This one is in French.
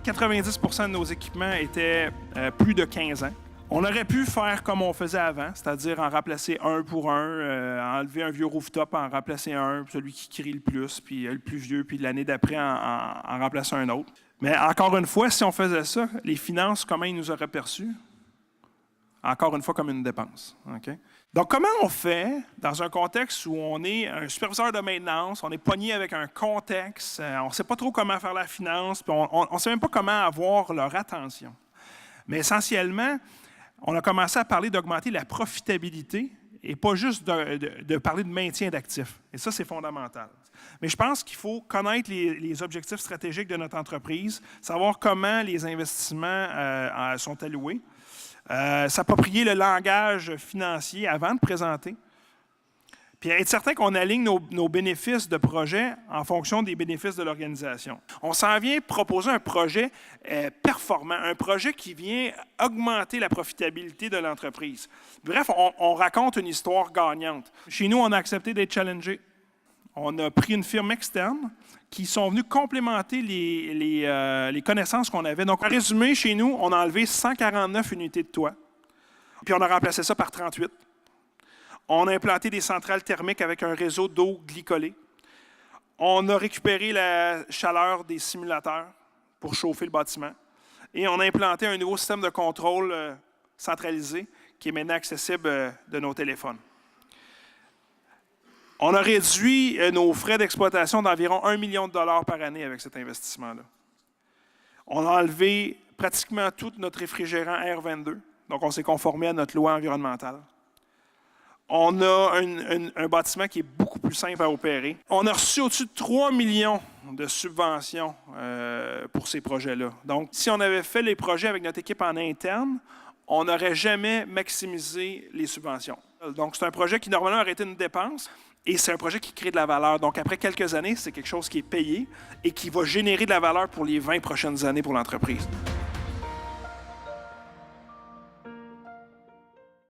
90% de nos équipements étaient plus de 15 ans. On aurait pu faire comme on faisait avant, c'est-à-dire en remplacer un pour un, enlever un vieux rooftop, en remplacer un, celui qui crie le plus, puis le plus vieux, puis l'année d'après en remplacer un autre. Mais encore une fois, si on faisait ça, les finances, comment ils nous auraient perçus? Encore une fois, comme une dépense. Okay? Donc, comment on fait dans un contexte où on est un superviseur de maintenance, on est pogné avec un contexte, on ne sait pas trop comment faire la finance, puis on ne sait même pas comment avoir leur attention. Mais essentiellement, on a commencé à parler d'augmenter la profitabilité et pas juste de parler de maintien d'actifs. Et ça, c'est fondamental. Mais je pense qu'il faut connaître les objectifs stratégiques de notre entreprise, savoir comment les investissements sont alloués, s'approprier le langage financier avant de présenter, puis être certain qu'on aligne nos bénéfices de projet en fonction des bénéfices de l'organisation. On s'en vient proposer un projet performant, un projet qui vient augmenter la profitabilité de l'entreprise. Bref, on raconte une histoire gagnante. Chez nous, on a accepté d'être challengé. On a pris une firme externe qui sont venus complémenter les connaissances qu'on avait. Donc, en résumé, chez nous, on a enlevé 149 unités de toit, puis on a remplacé ça par 38. On a implanté des centrales thermiques avec un réseau d'eau glycolée. On a récupéré la chaleur des simulateurs pour chauffer le bâtiment. Et on a implanté un nouveau système de contrôle centralisé qui est maintenant accessible de nos téléphones. On a réduit nos frais d'exploitation d'environ 1 million de dollars par année avec cet investissement-là. On a enlevé pratiquement tout notre réfrigérant R22. Donc, on s'est conformé à notre loi environnementale. On a un bâtiment qui est beaucoup plus simple à opérer. On a reçu au-dessus de 3 millions de subventions pour ces projets-là. Donc, si on avait fait les projets avec notre équipe en interne, on n'aurait jamais maximisé les subventions. Donc, c'est un projet qui, normalement, aurait été une dépense et c'est un projet qui crée de la valeur. Donc, après quelques années, c'est quelque chose qui est payé et qui va générer de la valeur pour les 20 prochaines années pour l'entreprise.